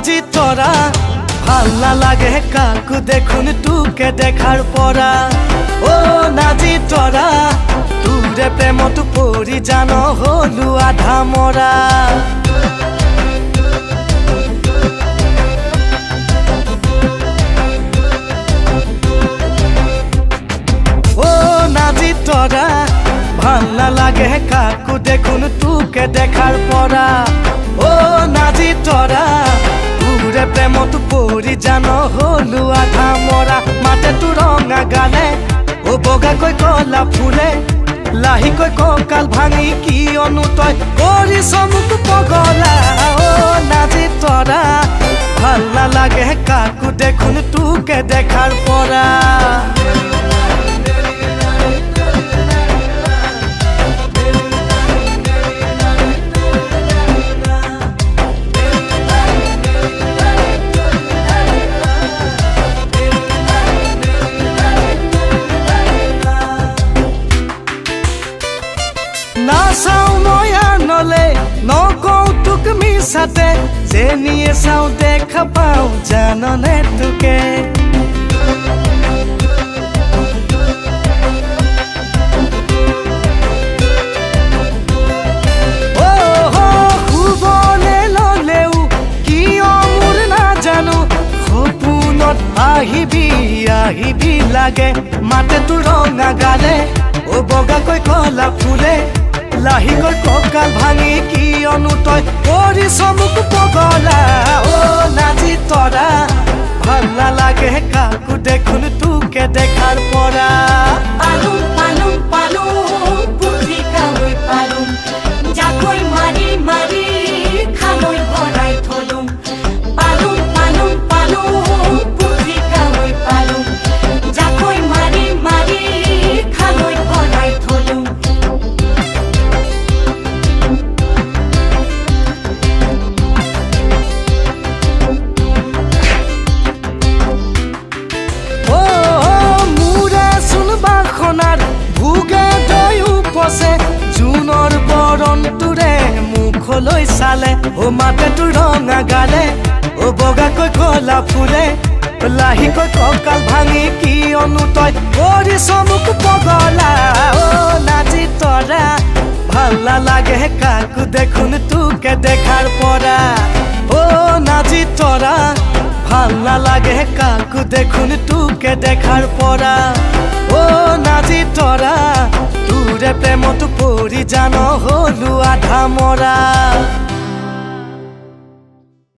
আজি তোরা ভাল না লাগে কাকু দেখুন তোকে দেখার পরা ও নাজি তোরা তোরে প্রেমত পড়ি জানো হলু আধা মরা ও নাজি তোরা ভাল না লাগে কাকু দেখুন তোকে দেখার পরা ও নাজি তোরা তোরে প্রেমত পড়ি জানো হলু আধা মরা মাতে তু রঙা গালে ও বগা কই কলা ফুলে লাহি কই ককাল ভাঙি কি অনুতয় করি সমুখ পগলা ও নাজি তোরা ভাল না লাগে কাকু দেখুন তোকে দেখার পরা নাচাও ময়া নলে নকৌতুক মিছাতে যে নিয়ে চাও দেখা পাও জাননে তোকে শুবলে ললেও কিয় মোৰ নাজানো সপোনত আহিবি আহিবি লাগে মাতে তোৰ ৰঙা গালে ও বগাকৈ কলা ফুলে লাহি কই ককাল ভাঙি কি অনুতয় করি সমুখ পগলা ও নাজি তোরা ভাল না লাগে কাকু দেখুন তোকে দেখার পরা পালু পালু পালু পুত্রি কামই পালু যাকই মারি মারি খামই ভরাই থলুম পালু পালু পালু পুত্রি কামই পালু যাকই মারি মারি খামই ভরাই থলুম ভুগে দৈ উপচে জুনৰ বৰণ তোৰে মুখলৈ চালে ও মাতে তোৰ ৰঙা গালে ও বগাকৈ কলা ফুলে লাহিকৈ ককাল ভাঙি কি অনুতয় কৰি চমুক পগলা ও নাজি তোৰা ভাল না লাগে কাকু দেখুন তোকে দেখার পরা ও নাজি তোরা ভাল না লাগে কাকু দেখুন তোকে দেখার পরা ও নাজি তোরা তোরে প্রেমত পড়ি জানো হলু আধা মরা।